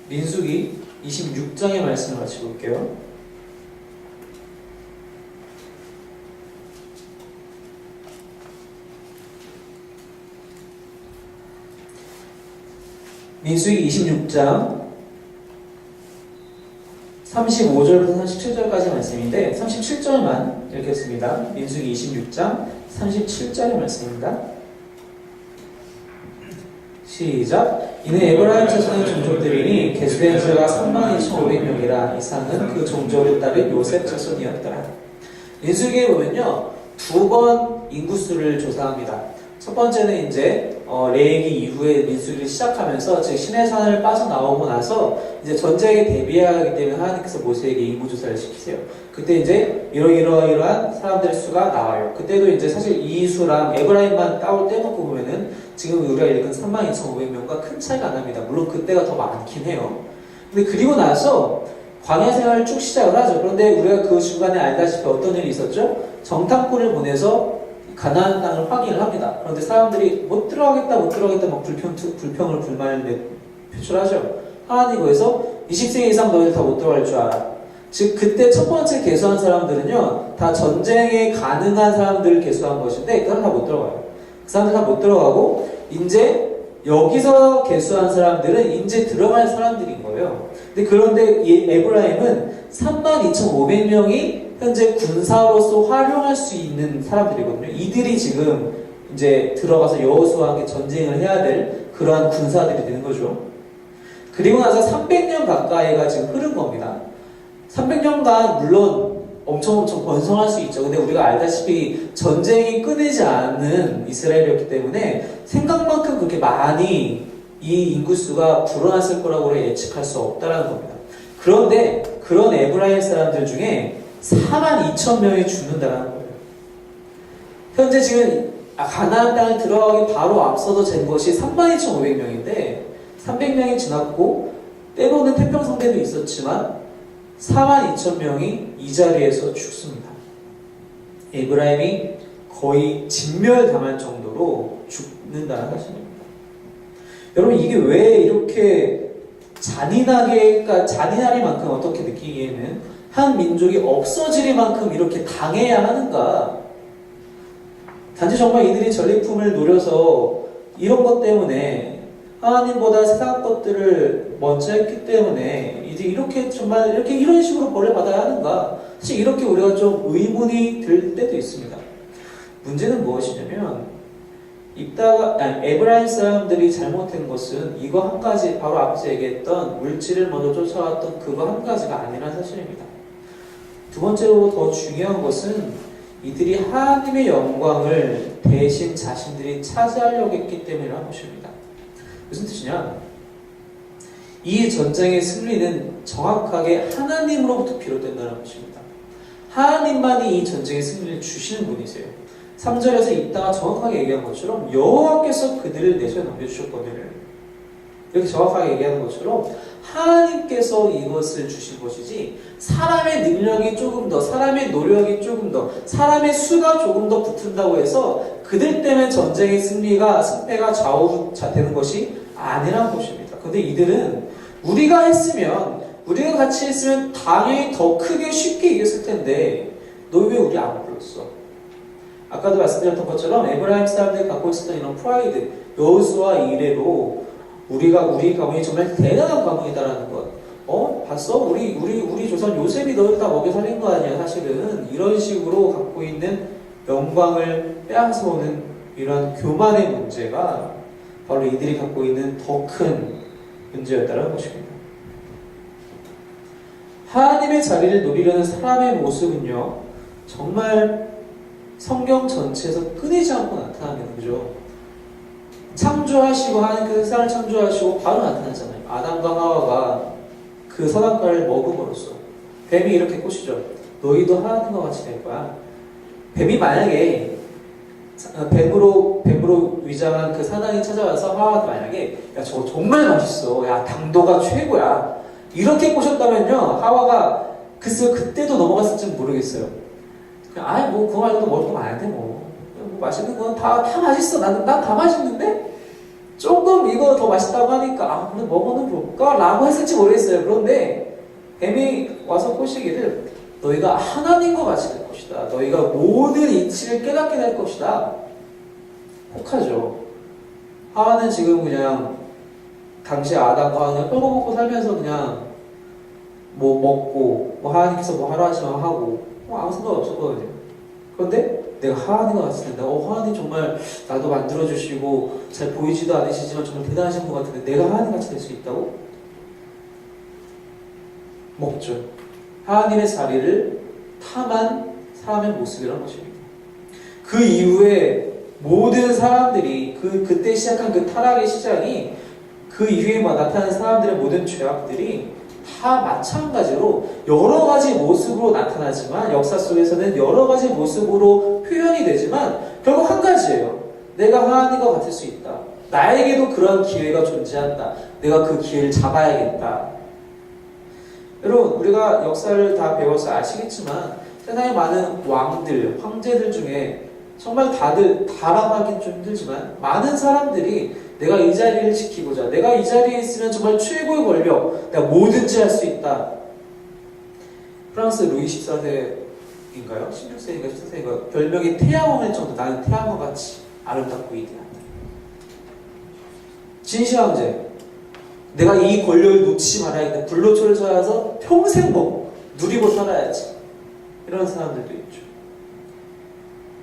민수기 26장의 말씀을 같이 볼게요. 민수기 26장 35절부터 37절까지 말씀인데 37절만 읽겠습니다. 민수기 26장 37절의 말씀입니다. 시작. 이는 에브라임 자손의 종족들이니 계수된 자가 32,500명이라 이상은 그 종족을 따른 요셉 자손이었더라. 민수기에 보면요, 2번 인구수를 조사합니다. 첫 번째는 이제 레위기 이후에 민수기를 시작하면서 즉 시내산을 빠져나오고 나서 이제 전쟁에 대비하기 때문에 하나님께서 모세에게 인구조사를 시키세요. 그때 이제 이러한 사람들의 수가 나와요. 그때도 이제 사실 이 수랑 에브라임만 따로 떼놓고 보면은 지금 우리가 읽은 32,500명과 큰 차이가 안 납니다. 물론 그때가 더 많긴 해요. 근데 그리고 나서 광야 생활을 쭉 시작을 하죠. 그런데 우리가 그 중간에 알다시피 어떤 일이 있었죠? 정탐꾼을 보내서 가나안 땅을 확인을 합니다. 그런데 사람들이 못 들어가겠다 막 불평을 불만을 표출하죠. 하나님 거기서 20세 이상 너희들 다 못 들어갈 줄 알아. 즉 그때 첫 번째 개수한 사람들은요 다 전쟁에 가능한 사람들을 개수한 것인데 그 사람 다 못 들어가요. 그 사람들 다 못 들어가고 이제 여기서 개수한 사람들은 이제 들어갈 사람들인 거예요. 그런데 이 에브라임은 32,500명이 현재 군사로서 활용할 수 있는 사람들이거든요. 이들이 지금 이제 들어가서 여호수아와 함께 전쟁을 해야 될 그러한 군사들이 되는 거죠. 그리고 나서 300년 가까이가 지금 흐른 겁니다. 300년간 물론 엄청 번성할 수 있죠. 근데 우리가 알다시피 전쟁이 끊이지 않는 이스라엘이었기 때문에 생각만큼 그렇게 많이 이 인구수가 불어났을 거라고 예측할 수 없다는 겁니다. 그런데 그런 에브라임 사람들 중에 42,000명이 죽는다는 거예요. 현재 지금 가나안 땅을 들어가기 바로 앞서서 잰 것이 32,500명인데 300명이 지났고 때로는 태평성대도 있었지만 42,000명이 이 자리에서 죽습니다. 에브라임이 거의 진멸당할 정도로 죽는다는 사실입니다. 여러분 이게 왜 이렇게 잔인하리만큼 어떻게 느끼기에는 한 민족이 없어지리만큼 이렇게 당해야 하는가? 단지 정말 이들이 전리품을 노려서 이런 것 때문에 하나님보다 세상 것들을 먼저 했기 때문에 이제 이렇게 정말 이렇게 이런 식으로 벌을 받아야 하는가? 사실 이렇게 우리가 좀 의문이 들 때도 있습니다. 문제는 무엇이냐면 에브라임 사람들이 잘못한 것은 이거 한 가지, 바로 앞서 얘기했던 물질을 먼저 쫓아왔던 그거 한 가지가 아니라는 사실입니다. 두 번째로 더 중요한 것은 이들이 하나님의 영광을 대신 자신들이 차지하려고 했기 때문이라는 것입니다. 무슨 뜻이냐? 이 전쟁의 승리는 정확하게 하나님으로부터 비롯된다는 것입니다. 하나님만이 이 전쟁의 승리를 주시는 분이세요. 3절에서 이따가 정확하게 얘기한 것처럼 여호와께서 그들을 내 손에 넘겨주셨거든요. 이렇게 정확하게 얘기하는 것처럼 하나님께서 이것을 주신 것이지 사람의 능력이 조금 더, 사람의 노력이 조금 더, 사람의 수가 조금 더 붙은다고 해서 그들 때문에 전쟁의 승패가 좌우되는 것이 아니라는 것입니다. 그런데 이들은 우리가 같이 했으면 당연히 더 크게 쉽게 이겼을 텐데 너 왜 우리 안 불렀어? 아까도 말씀드렸던 것처럼 에브라임 사람들이 갖고 있었던 이런 프라이드, 여호수아 이래로 우리 가문이 정말 대단한 가문이다라는 것. 봤어? 우리 조선 요셉이 너를 다 먹여 살린 거 아니야? 사실은 이런 식으로 갖고 있는 영광을 빼앗아오는 이런 교만의 문제가 바로 이들이 갖고 있는 더 큰 문제였다는 것입니다. 하나님의 자리를 노리려는 사람의 모습은요, 정말 성경 전체에서 끊이지 않고 나타나는 거죠. 창조하시고 하나님께서 세상을 창조하시고 바로 나타나잖아요. 아담과 하와가 그 선악과를 먹음으로써 뱀이 이렇게 꼬시죠. 너희도 하나님과 같이 될 거야. 뱀이 만약에 뱀으로 위장한 그 사단이 찾아와서 하와한테 만약에 야 저거 정말 맛있어. 야 당도가 최고야. 이렇게 꼬셨다면요. 하와가 글쎄요 그때도 넘어갔을지는 모르겠어요. 그냥 뭐 그거 말고도 먹을 거 많은데 뭐 맛있는 건 다 맛있어. 난 다 맛있는데 조금 이거 더 맛있다고 하니까 그래 먹어는 볼까? 라고 했을지 모르겠어요. 그런데 뱀이 와서 꼬시기를 너희가 하나님과 같이 될 것이다. 너희가 모든 이치를 깨닫게 될 것이다. 혹하죠. 하와는 지금 그냥 당시 아담과 하와는 뻘거먹고 살면서 그냥 뭐 먹고 뭐 하나님께서 뭐 하라 하시면 하고 아무 생각 없었거든요. 그런데 내가 하나님과 같이 된다. 하나님 정말 나도 만들어주시고 잘 보이지도 않으시지만 정말 대단하신 것 같은데 내가 하나님 같이 될 수 있다고? 먹죠. 하나님의 자리를 탐한 사람의 모습이라는 것입니다. 그 이후에 모든 사람들이 그때 시작한 그 타락의 시작이 그 이후에 나타나는 사람들의 모든 죄악들이 다 마찬가지로 여러 가지 모습으로 나타나지만 역사 속에서는 여러 가지 모습으로 표현이 되지만 결국 한 가지예요. 내가 하나님과 같을 수 있다. 나에게도 그런 기회가 존재한다. 내가 그 기회를 잡아야겠다. 여러분 우리가 역사를 다 배워서 아시겠지만 세상에 많은 왕들, 황제들 중에 정말 다들 다라고 하긴 좀 힘들지만 많은 사람들이 내가 이 자리를 지키고자, 내가 이 자리에 있으면 정말 최고의 권력, 내가 뭐든지 할 수 있다. 프랑스 루이 14세인가요? 16세인가 14세인가 별명이 태양왕일 정도. 나는 태양왕같이 아름답고 위대하다. 진시 황제, 내가 이 권력을 놓치지 말아야겠다. 불로초를 찾아서 평생 누리고 살아야지. 이런 사람들도 있죠.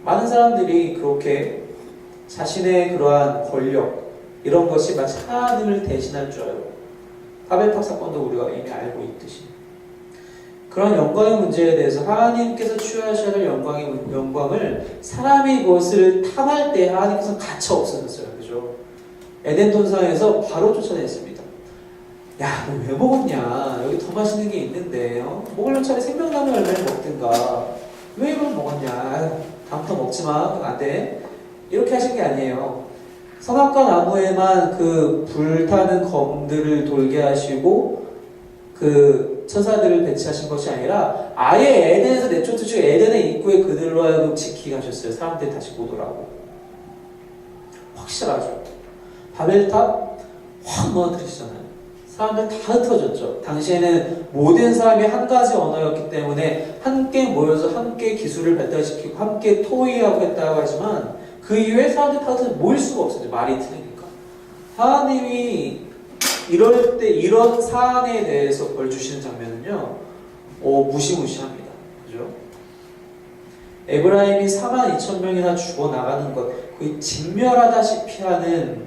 많은 사람들이 그렇게 자신의 그러한 권력, 이런 것이 마치 하나님을 대신할 줄 알고, 바벨탑 사건도 우리가 이미 알고 있듯이 그런 영광의 문제에 대해서 하나님께서 취하셔야 할 영광을 사람이 그것을 탐할 때 하나님께서 가차 없어졌어요. 그죠? 에덴 동산에서 바로 쫓아냈습니다. 야, 너 왜 먹었냐? 여기 더 맛있는 게 있는데, 먹으려면 차라리 생명나무 열매를 먹든가. 왜 이걸 먹었냐? 다음부터 먹지 마. 안 돼. 이렇게 하신 게 아니에요. 선악과 나무에만 그 불타는 검들을 돌게 하시고 그 천사들을 배치하신 것이 아니라 아예 에덴에서 내쫓으시고 에덴의 입구에 그들로 하여금 지키게 하셨어요. 사람들이 다시 못 오라고. 확실하죠. 바벨탑 확 무너뜨리시잖아요. 사람들 다 흩어졌죠. 당시에는 모든 사람이 한 가지 언어였기 때문에 함께 모여서 함께 기술을 발달시키고 함께 토의하고 했다고 하지만 그 이후에 사람들이 다 모일 수가 없었죠. 말이 틀리니까. 하나님이 이럴 때 이런 사안에 대해서 벌 주시는 장면은요, 무시무시합니다. 그죠? 에브라임이 42,000명이나 죽어나가는 것, 거의 진멸하다시피 하는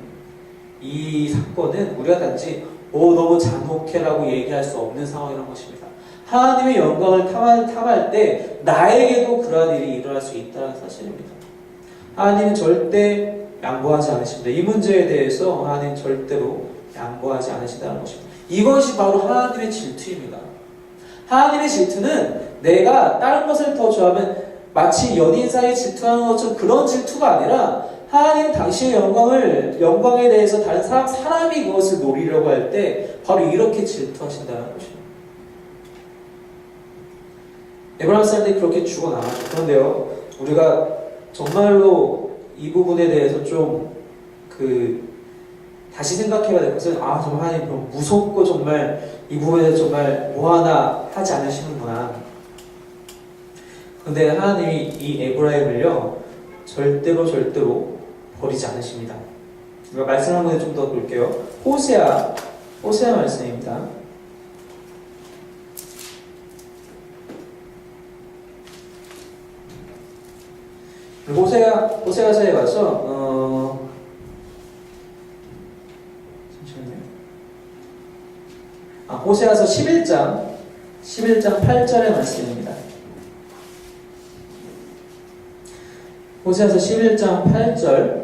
이 사건은 우리가 단지 너무 잔혹해라고 얘기할 수 없는 상황이라는 것입니다. 하나님의 영광을 탐할 때 나에게도 그러한 일이 일어날 수 있다는 사실입니다. 하나님은 절대 양보하지 않으십니다. 이 문제에 대해서 하나님은 절대로 양보하지 않으신다는 것입니다. 이것이 바로 하나님의 질투입니다. 하나님의 질투는 내가 다른 것을 더 좋아하면 마치 연인 사이에 질투하는 것처럼 그런 질투가 아니라 하나님 당신의 영광에 대해서 다른 사람이 그것을 노리려고 할 때 바로 이렇게 질투하신다는 것입니다. 에브라임 사람들이 그렇게 죽어나가죠. 그런데요, 우리가 정말로 이 부분에 대해서 좀 다시 생각해봐야 될 것은 정말 하나님 너무 무섭고 정말 이 부분에 대해서 정말 뭐 하나 하지 않으시는구나. 그런데 하나님이 이 에브라임을요 절대로 버리지 않으십니다. 우리가 말씀 한 번 좀 더 볼게요. 호세아 말씀입니다. 호세아서에 가서 호세아서 11장 8절의 말씀입니다. 호세아서 11장 8절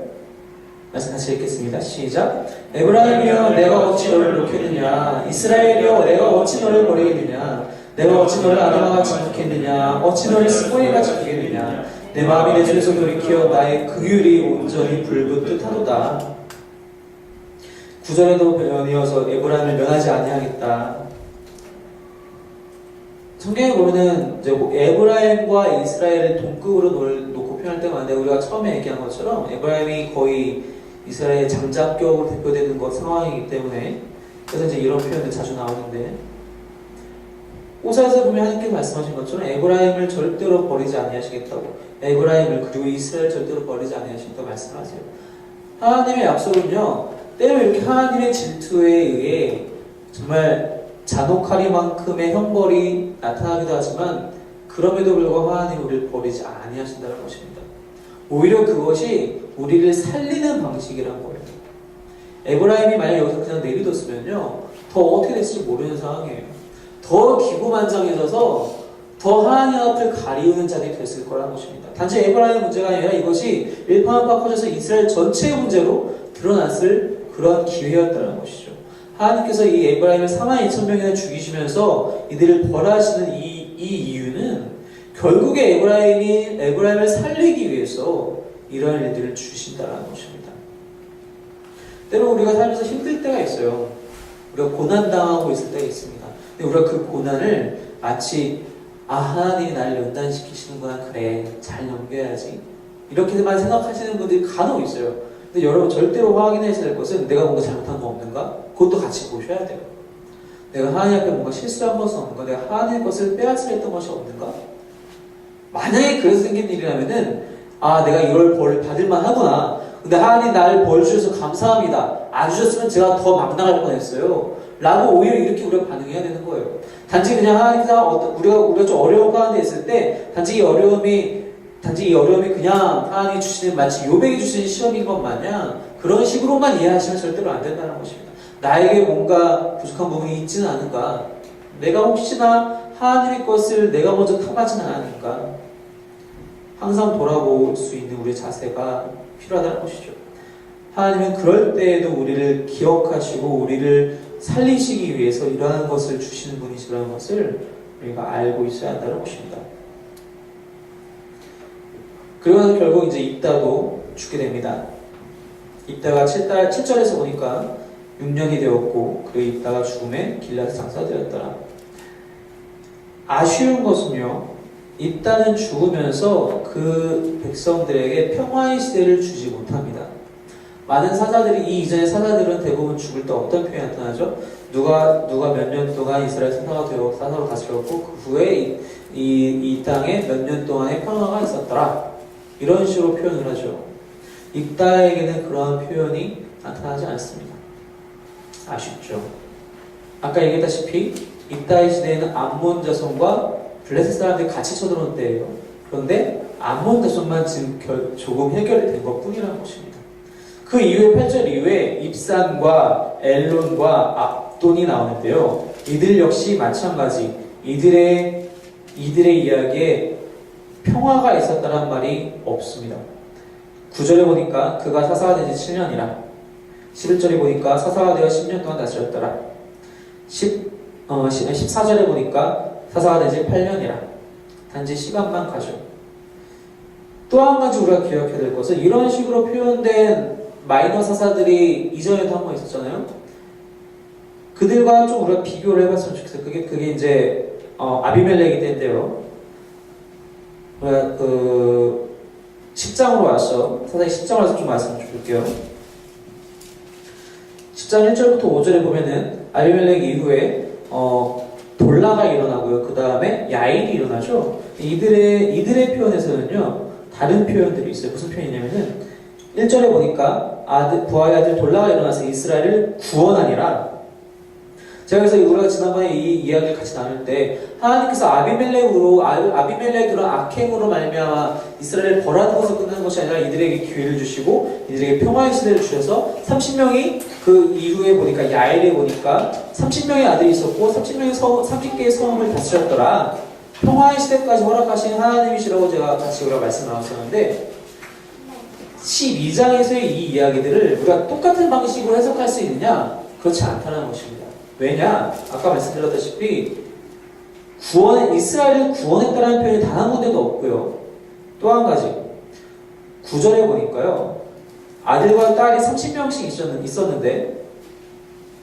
말씀 같이 읽겠습니다. 시작. 에브라임이여 내가 어찌 너를 놓겠느냐, 이스라엘이여 내가 어찌 너를 버리겠느냐, 내가 어찌 너를 아담과 같이 놓겠느냐, 어찌 너를 스고에 같이 두겠느냐, 내 마음이 내 중에서 돌이켜 나의 긍휼이 온전히 불붙듯 하도다. 9절에도 변이어서 에브라임을 면하지 아니하겠다. 성경에 보면은 이제 에브라임과 이스라엘을 동급으로 놓고 표현할 때가 많은데, 우리가 처음에 얘기한 것처럼 에브라임이 거의 이스라엘의 장자격으로 대표되는 상황이기 때문에 그래서 이제 이런 표현들 자주 나오는데, 호세아서 보면 하나님께서 말씀하신 것처럼 에브라임을 절대로 버리지 아니하시겠다고, 에브라임을 그리고 이스라엘 절대로 버리지 아니하시겠다고 말씀하세요. 하나님의 약속은요, 때로 이렇게 하나님의 질투에 의해 정말 잔혹하리만큼의 형벌이 나타나기도 하지만 그럼에도 불구하고 하나님은 우리를 버리지 아니하신다는 것입니다. 오히려 그것이 우리를 살리는 방식이란 거예요. 에브라임이 만약 여기서 그냥 내비뒀으면요, 더 어떻게 됐을지 모르는 상황이에요. 더 기고만장해져서 더 하나님 앞을 가리우는 자들이 됐을 거라는 것입니다. 단지 에브라임의 문제가 아니라 이것이 일파만파 커져서 이스라엘 전체의 문제로 드러났을 그런 기회였다는 것이죠. 하나님께서 이 에브라임을 42,000명이나 죽이시면서 이들을 벌하시는 이 이유는 결국에 에브라임을 살리기 위해서 이러한 일들을 주신다는 것입니다. 때로 우리가 살면서 힘들 때가 있어요. 우리가 고난당하고 있을 때가 있습니다. 근데 우리가 그 고난을 마치 하나님이 나를 연단시키시는구나, 그래, 잘 넘겨야지, 이렇게만 생각하시는 분들이 간혹 있어요. 근데 여러분 절대로 확인하셔야 될 것은 내가 뭔가 잘못한 거 없는가? 그것도 같이 보셔야 돼요. 내가 하나님 앞에 뭔가 실수한 것은 없는가? 내가 하나님의 것을 빼앗으려 했던 것이 없는가? 만약에 그래서 생긴 일이라면은 내가 이걸 벌 받을만 하구나. 근데 하나님 나를 벌 주셔서 감사합니다. 안 주셨으면 제가 더 막 나갈 뻔했어요. 라고 오히려 이렇게 우리가 반응해야 되는 거예요. 단지 그냥 하나님께서 우리가 좀 어려운 가운데 있을 때 단지 이 어려움이 그냥 하나님이 주시는 마치 요백이 주시는 시험인 것 마냥 그런 식으로만 이해하시면 절대로 안 된다는 것입니다. 나에게 뭔가 부족한 부분이 있지는 않은가? 내가 혹시나 하나님의 것을 내가 먼저 탐하지는 않으니까 항상 돌아볼 수 있는 우리의 자세가 필요하다는 것이죠. 하나님은 그럴 때에도 우리를 기억하시고 우리를 살리시기 위해서 이러한 것을 주시는 분이시라는 것을 우리가 알고 있어야 한다는 것입니다. 그리고 나서 결국 이제 입다도 죽게 됩니다. 입다가 7절에서 보니까 6년이 되었고 그리고 입다가 죽음에 길앗 장사되었더라. 아쉬운 것은요, 입다는 죽으면서 그 백성들에게 평화의 시대를 주지 못합니다. 많은 사자들이, 이 이전의 사자들은 대부분 죽을 때 어떤 표현이 나타나죠? 누가 몇 년 동안 이스라엘 사사가 되어 사사로 다스렸고 그 후에 이 땅에 몇 년 동안의 평화가 있었더라, 이런 식으로 표현을 하죠. 입다에게는 그러한 표현이 나타나지 않습니다. 아쉽죠. 아까 얘기했다시피 입다의 시대에는 암몬 자손과 블레셋 사람들이 같이 쳐들어온 때예요. 그런데 암몬 자손만 지금 조금 해결이 된 것뿐이라는 것입니다. 그 이후에 8절 이후에 입산과 엘론과 압돈이 나오는데요. 이들 역시 마찬가지 이들의 이야기에 평화가 있었다는 말이 없습니다. 9절에 보니까 그가 사사가 된 지 7년이라 11절에 보니까 사사가 되어 10년 동안 다스렸더라. 14절에 보니까 사사가 된 지 8년이라 단지 시간만 가죠. 또 한 가지 우리가 기억해야 될 것은 이런 식으로 표현된 마이너 사사들이 이전에도 한 번 있었잖아요. 그들과 좀 우리가 비교를 해봤으면 좋겠어요. 그게 이제 아비멜렉이 때인데요. 우리가 10장으로 와서 사사기 10장으로 와서 좀 말씀을 드릴게요. 10장 1절부터 5절에 보면은 아비멜렉 이후에 돌라가 일어나고요. 그 다음에 야일이 일어나죠. 이들의 표현에서는요, 다른 표현들이 있어요. 무슨 표현이냐면은 1절에 보니까 부하의 아들 돌라가 일어나서 이스라엘을 구원하니라. 제가 그래서 우리가 지난번에 이 이야기를 같이 나눌 때 하나님께서 아비멜렉으로 악행으로 말미암아 이스라엘을 벌하는 것으로 끝나는 것이 아니라 이들에게 기회를 주시고 이들에게 평화의 시대를 주셔서 30명이 그 이후에 보니까 야엘에 보니까 30명의 아들이 있었고 30개의 성읍을 다스렸더라. 평화의 시대까지 허락하신 하나님이시라고 제가 같이 우리가 말씀 나눴었는데 12장에서의 이 이야기들을 우리가 똑같은 방식으로 해석할 수 있느냐? 그렇지 않다는 것입니다. 왜냐? 아까 말씀드렸다시피 이스라엘을 구원했다는 표현이 단 한 군데도 없고요. 또 한 가지 9절에 보니까요, 아들과 딸이 30명씩 있었는데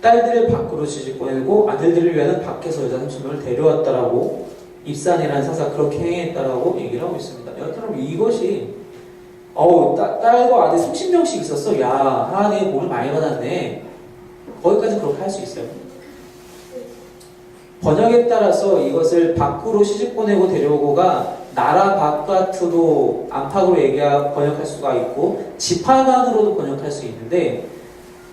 딸들을 밖으로 지집보내고 아들들을 위하여 밖에서 여자 30명을 데려왔다라고 입산이라는 사사가 그렇게 행했다라고 얘기를 하고 있습니다. 여러분 이것이 딸과 아들 30명씩 있었어. 야, 하나님의 복을 많이 받았네. 거기까지 그렇게 할 수 있어요. 번역에 따라서 이것을 밖으로 시집보내고 데려오고가 나라 바깥으로 안팎으로 번역할 수가 있고 지파간으로도 번역할 수 있는데,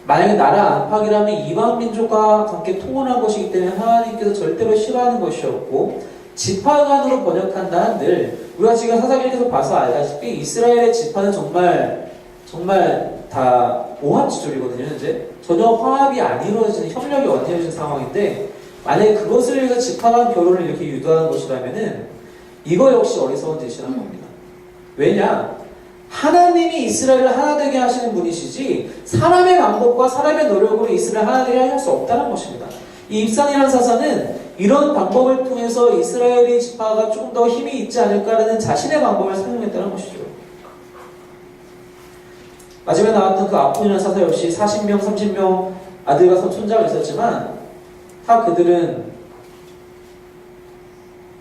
만약에 나라 안팎이라면 이방 민족과 함께 통혼한 것이기 때문에 하나님께서 절대로 싫어하는 것이었고, 지파간으로 번역한다 한들 우리가 지금 사사기에서 봐서 알다시피 이스라엘의 지파는 정말 다 오합지졸이거든요. 현재 전혀 화합이 안 이루어지는, 협력이 안 이루어지는 상황인데, 만약에 그것을 위해서 지파간 결혼을 이렇게 유도하는 것이라면은 이거 역시 어리석은 짓이라는 겁니다. 왜냐? 하나님이 이스라엘을 하나 되게 하시는 분이시지 사람의 방법과 사람의 노력으로 이스라엘을 하나 되게 할 수 없다는 것입니다. 이 입산이라는 사사는 이런 방법을 통해서 이스라엘의 지파가 조금 더 힘이 있지 않을까라는 자신의 방법을 사용했다는 것이죠. 마지막에 나왔던 그 압돈이라는 사사 역시 40명, 30명 아들과 손자가 있었지만 다 그들은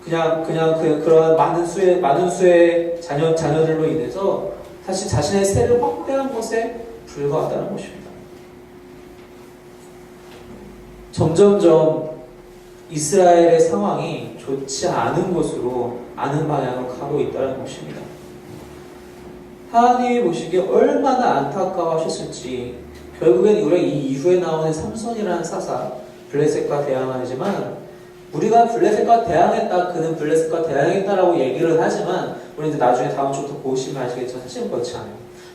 그런 많은 수의 자녀들로 인해서 사실 자신의 세를 확대한 것에 불과하다는 것입니다. 점점점 이스라엘의 상황이 좋지 않은 곳으로 아는 방향으로 가고 있다는 것입니다. 하나님이 보시기에 얼마나 안타까워하셨을지 결국엔 우리가 이 이후에 나오는 삼손이라는 사사 블레셋과 대항하지만 우리가 블레셋과 대항했다, 그는 블레셋과 대항했다라고 얘기를 하지만 우리 이제 나중에 다음 주부터 보시면 아시겠지만 사실은 그렇지 않아요.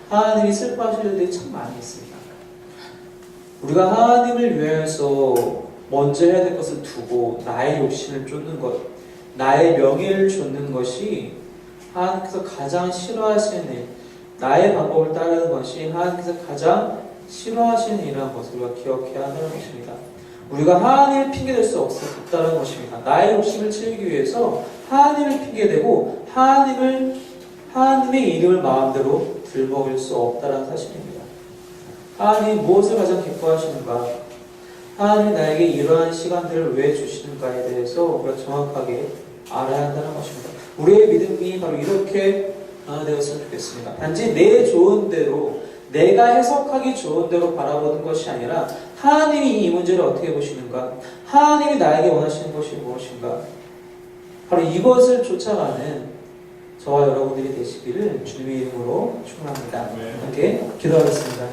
하나님이 슬퍼하실 일들이 참 많이 있습니다. 우리가 하나님을 위해서 먼저 해야 될 것을 두고 나의 욕심을 쫓는 것, 나의 명예를 쫓는 것이 하나님께서 가장 싫어하시는 일, 나의 방법을 따르는 것이 하나님께서 가장 싫어하시는 일이라는 것을 우리가 기억해야 한다는 것입니다. 우리가 하나님을 핑계댈 수 없다는 것입니다. 나의 욕심을 채우기 위해서 하나님을 핑계대고 하나님의 이름을 마음대로 들먹일 수 없다는 사실입니다. 하나님이 무엇을 가장 기뻐하시는가? 하나님이 나에게 이러한 시간들을 왜 주시는가에 대해서 우리가 정확하게 알아야 한다는 것입니다. 우리의 믿음이 바로 이렇게 되었으면 좋겠습니다. 단지 내 좋은 대로, 내가 해석하기 좋은 대로 바라보는 것이 아니라 하나님이 이 문제를 어떻게 보시는가? 하나님이 나에게 원하시는 것이 무엇인가? 바로 이것을 쫓아가는 저와 여러분들이 되시기를 주님의 이름으로 축원합니다. 함께 기도하겠습니다.